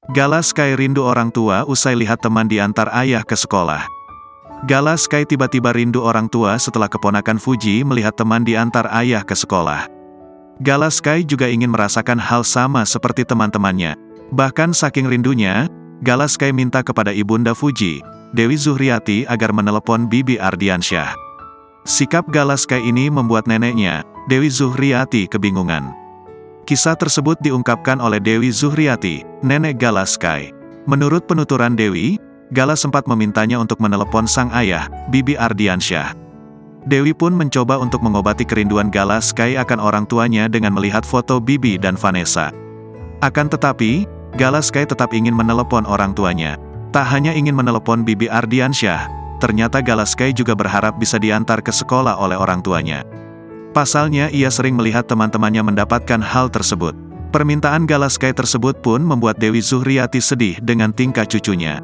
Galaskai rindu orang tua usai lihat teman diantar ayah ke sekolah. Galaskai tiba-tiba rindu orang tua setelah keponakan Fuji melihat teman diantar ayah ke sekolah. Galaskai juga ingin merasakan hal sama seperti teman-temannya. Bahkan saking rindunya, Galaskai minta kepada ibunda Fuji, Dewi Zuhriati, agar menelepon Bibi Ardiansyah. Sikap Galaskai ini membuat neneknya, Dewi Zuhriati, kebingungan. Kisah tersebut diungkapkan oleh Dewi Zuhriati, nenek Galaskai. Menurut penuturan Dewi, Galas sempat memintanya untuk menelepon sang ayah, Bibi Ardiansyah. Dewi pun mencoba untuk mengobati kerinduan Galaskai akan orang tuanya dengan melihat foto Bibi dan Vanessa. Akan tetapi, Galaskai tetap ingin menelepon orang tuanya. Tak hanya ingin menelepon Bibi Ardiansyah, ternyata Galaskai juga berharap bisa diantar ke sekolah oleh orang tuanya. Pasalnya ia sering melihat teman-temannya mendapatkan hal tersebut. Permintaan Galaskai tersebut pun membuat Dewi Zuhriati sedih dengan tingkah cucunya.